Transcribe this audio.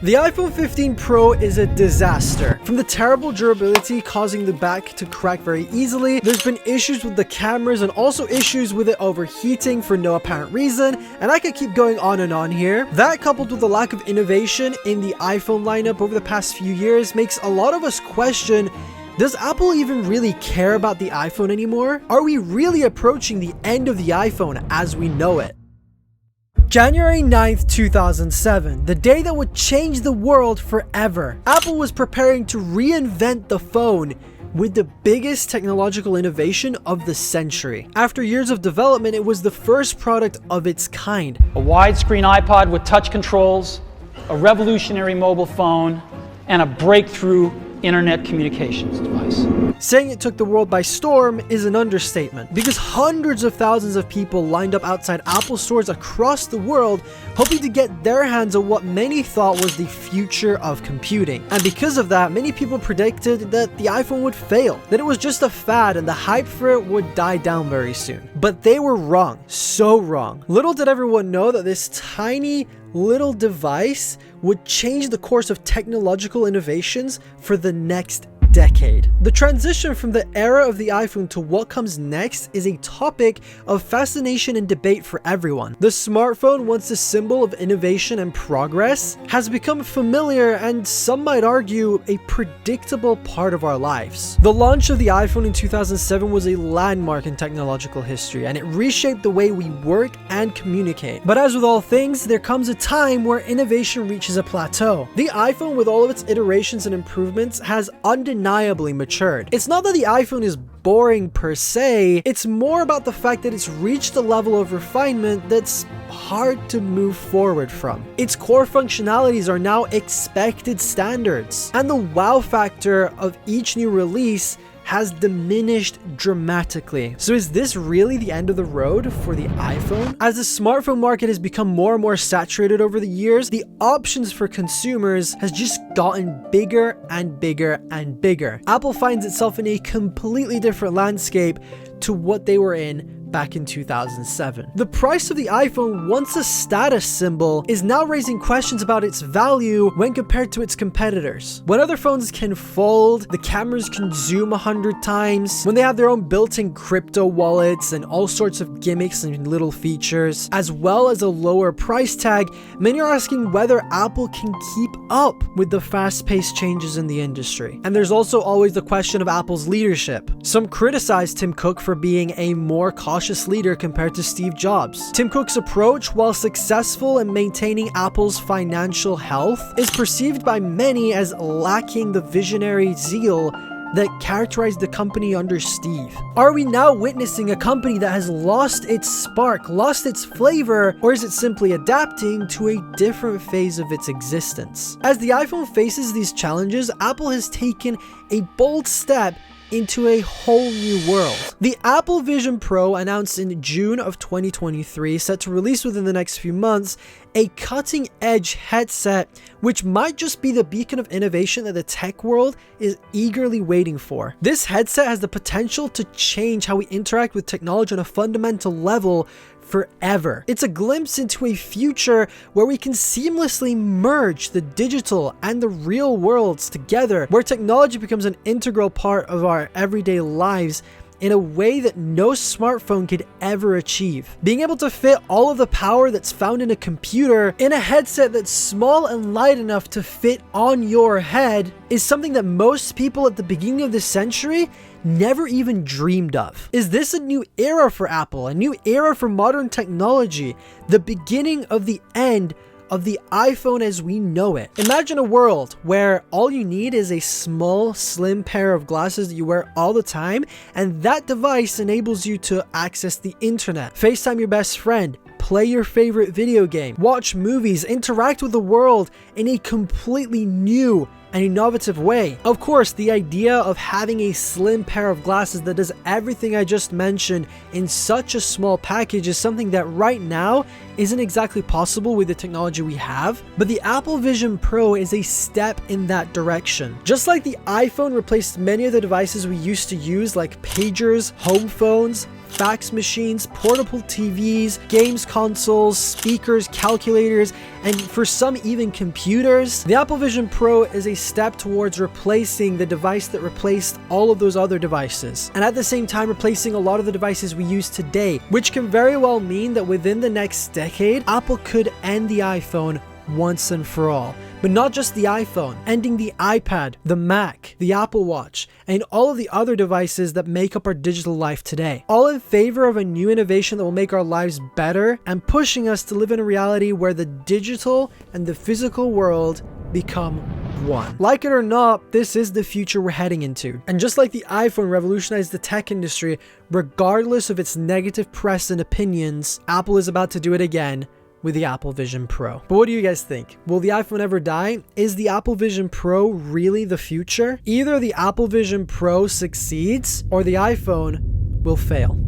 The iPhone 15 Pro is a disaster. From the terrible durability causing the back to crack very easily, there's been issues with the cameras and also issues with it overheating for no apparent reason, and I could keep going on and on here. That, coupled with the lack of innovation in the iPhone lineup over the past few years, makes a lot of us question, does Apple even really care about the iPhone anymore? Are we really approaching the end of the iPhone as we know it? January 9th, 2007, the day that would change the world forever. Apple was preparing to reinvent the phone with the biggest technological innovation of the century. After years of development, it was the first product of its kind. A widescreen iPod with touch controls, a revolutionary mobile phone, and a breakthrough internet communications device. Saying it took the world by storm is an understatement, because hundreds of thousands of people lined up outside Apple stores across the world hoping to get their hands on what many thought was the future of computing. And because of that, many people predicted that the iPhone would fail, that it was just a fad and the hype for it would die down very soon. But they were wrong, so wrong. Little did everyone know that this tiny little device would change the course of technological innovations for the next decade. The transition from the era of the iPhone to what comes next is a topic of fascination and debate for everyone. The smartphone, once a symbol of innovation and progress, has become familiar and some might argue a predictable part of our lives. The launch of the iPhone in 2007 was a landmark in technological history, and it reshaped the way we work and communicate. But as with all things, there comes a time where innovation reaches a plateau. The iPhone, with all of its iterations and improvements, has undeniably matured. It's not that the iPhone is boring per se, it's more about the fact that it's reached a level of refinement that's hard to move forward from. Its core functionalities are now expected standards, and the wow factor of each new release has diminished dramatically. So is this really the end of the road for the iPhone? As the smartphone market has become more and more saturated over the years, the options for consumers has just gotten bigger and bigger and bigger. Apple finds itself in a completely different landscape to what they were in back in 2007. The price of the iPhone, once a status symbol, is now raising questions about its value when compared to its competitors. When other phones can fold, the cameras can zoom 100 times, when they have their own built-in crypto wallets and all sorts of gimmicks and little features, as well as a lower price tag, many are asking whether Apple can keep up with the fast-paced changes in the industry. And there's also always the question of Apple's leadership. Some criticize Tim Cook for being a more cautious leader compared to Steve Jobs. Tim Cook's approach, while successful in maintaining Apple's financial health, is perceived by many as lacking the visionary zeal that characterized the company under Steve. Are we now witnessing a company that has lost its spark, lost its flavor, or is it simply adapting to a different phase of its existence? As the iPhone faces these challenges, Apple has taken a bold step into a whole new world. The Apple Vision Pro, announced in June of 2023, set to release within the next few months, a cutting-edge headset which might just be the beacon of innovation that the tech world is eagerly waiting for. This headset has the potential to change how we interact with technology on a fundamental level forever. It's a glimpse into a future where we can seamlessly merge the digital and the real worlds together, where technology becomes an integral part of our everyday lives in a way that no smartphone could ever achieve. Being able to fit all of the power that's found in a computer in a headset that's small and light enough to fit on your head is something that most people at the beginning of this century never even dreamed of. Is this a new era for Apple, a new era for modern technology, the beginning of the end of the iPhone as we know it? Imagine a world where all you need is a small, slim pair of glasses that you wear all the time, and that device enables you to access the internet, FaceTime your best friend, play your favorite video game, watch movies, interact with the world in a completely new and innovative way. Of course, the idea of having a slim pair of glasses that does everything I just mentioned in such a small package is something that right now isn't exactly possible with the technology we have, but the Apple Vision Pro is a step in that direction. Just like the iPhone replaced many of the devices we used to use, like pagers, home phones, fax machines, portable TVs, games consoles, speakers, calculators, and for some even computers. The Apple Vision Pro is a step towards replacing the device that replaced all of those other devices, and at the same time replacing a lot of the devices we use today, which can very well mean that within the next decade, Apple could end the iPhone once and for all. But not just the iPhone, ending the iPad, the Mac, the Apple Watch, and all of the other devices that make up our digital life today. All in favor of a new innovation that will make our lives better and pushing us to live in a reality where the digital and the physical world become one. Like it or not, this is the future we're heading into. And just like the iPhone revolutionized the tech industry, regardless of its negative press and opinions, Apple is about to do it again with the Apple Vision Pro. But what do you guys think? Will the iPhone ever die? Is the Apple Vision Pro really the future? Either the Apple Vision Pro succeeds or the iPhone will fail.